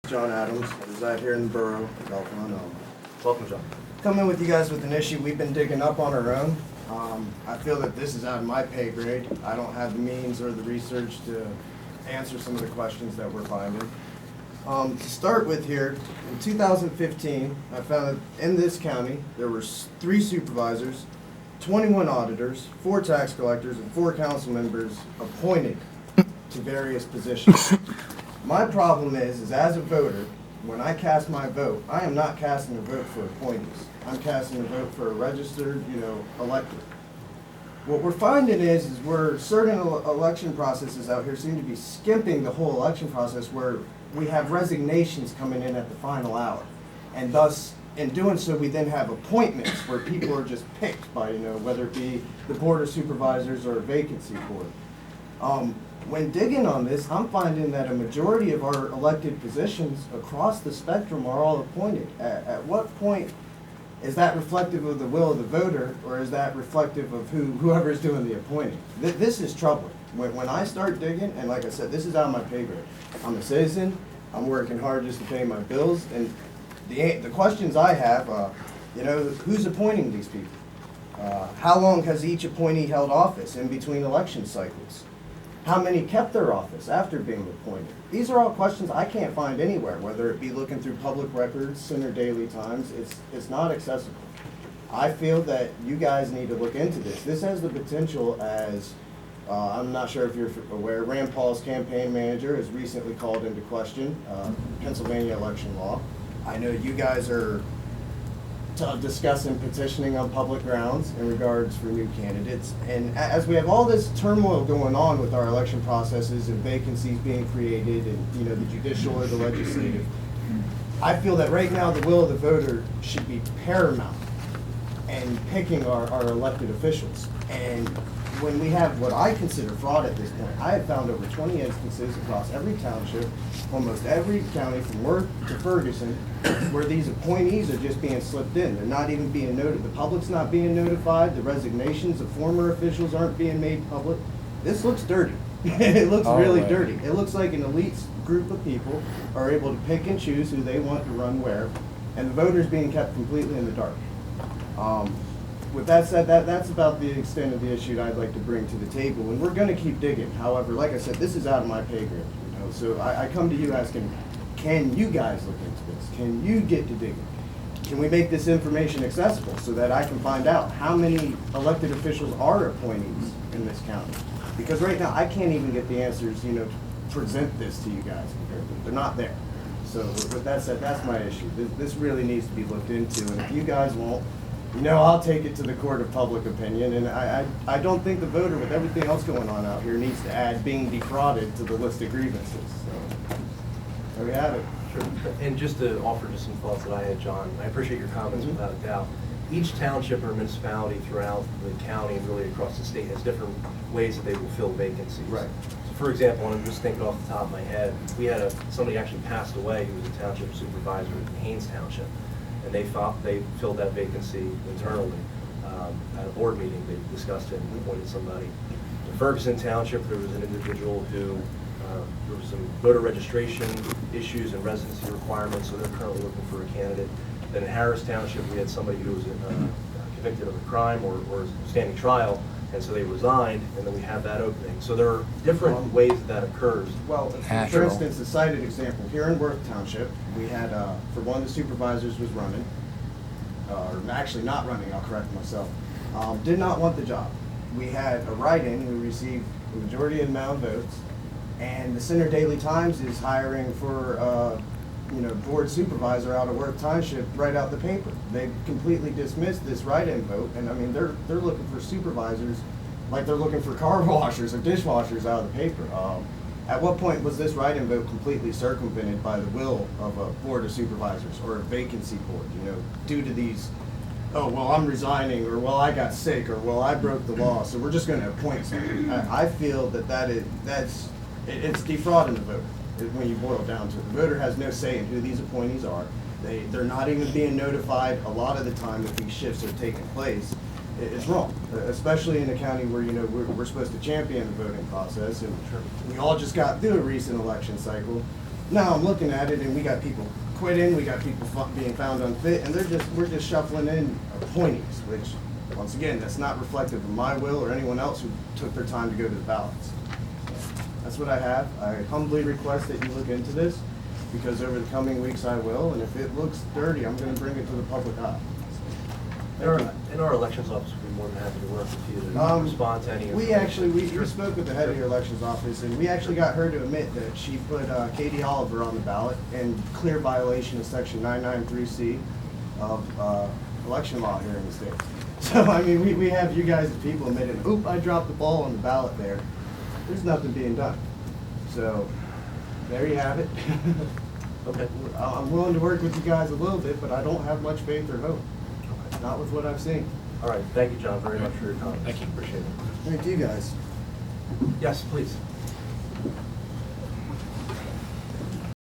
John Adams. I reside here in the borough of Alpharetta. Welcome, John. Coming with you guys with an issue we've been digging up on our own. I feel that this is out of my pay grade. I don't have the means or the research to answer some of the questions that we're finding. To start with here, in 2015, I found that in this county, there were 3 supervisors, 21 auditors, 4 tax collectors, and 4 council members appointed to various positions. My problem is as a voter, when I cast my vote, I am not casting a vote for appointees. I'm casting a vote for a registered, elected. What we're finding is we're certain election processes out here seem to be skimping the whole election process, where we have resignations coming in at the final hour. And thus, in doing so, we then have appointments where people are just picked by, whether it be the board of supervisors or a vacancy board. When digging on this, I'm finding that a majority of our elected positions across the spectrum are all appointed. At what point is that reflective of the will of the voter, or is that reflective of whoever's doing the appointing? This is troubling. When I start digging, and like I said, this is out of my pay grade. I'm a citizen. I'm working hard just to pay my bills, and the questions I have, who's appointing these people? How long has each appointee held office in between election cycles? How many kept their office after being appointed? These are all questions I can't find anywhere, whether it be looking through public records, Center Daily Times. It's not accessible. I feel that you guys need to look into this. This has the potential as, I'm not sure if you're aware, Rand Paul's campaign manager has recently called into question Pennsylvania election law. I know you guys are discussing petitioning on public grounds in regards for new candidates. And as we have all this turmoil going on with our election processes and vacancies being created and, the judicial or the legislative, I feel that right now the will of the voter should be paramount in picking our elected officials. And when we have what I consider fraud at this point, I have found over 20 instances across every township, almost every county from Worth to Ferguson, where these appointees are just being slipped in. They're not even being noted. The public's not being notified. The resignations of former officials aren't being made public. This looks dirty. It looks really dirty. It looks like an elite group of people are able to pick and choose who they want to run where, and the voters being kept completely in the dark. With that said, that's about the extent of the issue I'd like to bring to the table, and we're going to keep digging. However, like I said, this is out of my pay grade, so I come to you asking, can you guys look into this? Can you get to digging? Can we make this information accessible so that I can find out how many elected officials are appointees in this county? Because right now, I can't even get the answers, to present this to you guys. They're not there. So with that said, that's my issue. This really needs to be looked into, and if you guys won't, I'll take it to the court of public opinion, and I don't think the voter, with everything else going on out here, needs to add being defrauded to the list of grievances. So, there we have it. Sure. And just to offer just some thoughts that I had, John, I appreciate your comments without a doubt. Each township or municipality throughout the county and really across the state has different ways that they will fill vacancies. Right. So for example, and I'm just thinking off the top of my head, we had somebody actually passed away who was a township supervisor in Haines Township. And they filled that vacancy internally. At a board meeting, they discussed it and appointed somebody. In Ferguson Township, there was an individual who, there was some voter registration issues and residency requirements, so they're currently looking for a candidate. Then in Harris Township, we had somebody who was convicted of a crime or standing trial, and so they resigned, and then we have that opening. So there are different ways that occurs. Well, for instance, a cited example, here in Worth Township, we had, for one, the supervisors was running, or actually not running, I'll correct myself, did not want the job. We had a write-in who received the majority of the amount of votes, and the Center Daily Times is hiring for board supervisor out of Worth Township right out the paper. They completely dismissed this write-in vote, and I mean, they're looking for supervisors like they're looking for car washers or dishwashers out of the paper. At what point was this write-in vote completely circumvented by the will of a board of supervisors or a vacancy board, due to these, oh, well, I'm resigning, or well, I got sick, or well, I broke the law, so we're just going to appoint somebody. I feel it's defrauding the voter. When you boil down to it, the voter has no say in who these appointees are. They're not even being notified a lot of the time that these shifts are taking place. It's wrong, especially in a county where we're supposed to champion the voting process, and we all just got through a recent election cycle. Now I'm looking at it and we got people quitting, we got people being found unfit, and we're just shuffling in appointees, which, once again, that's not reflective of my will or anyone else who took their time to go to the ballots. That's what I have. I humbly request that you look into this, because over the coming weeks I will, and if it looks dirty, I'm gonna bring it to the public eye. In our elections office, we'd be more than happy to work with you to respond to any. We actually, we spoke with the head of your elections office, and we actually got her to admit that she put Katie Oliver on the ballot in clear violation of section 993C of election law here in the state. So, I mean, we have you guys as people admitting, oop, I dropped the ball on the ballot there. There's nothing being done. So, there you have it. Okay. I'm willing to work with you guys a little bit, but I don't have much faith or hope. Okay. Not with what I've seen. All right, thank you, John, very much for your comments. Thank you. Appreciate it. Thank you, guys. Yes, please.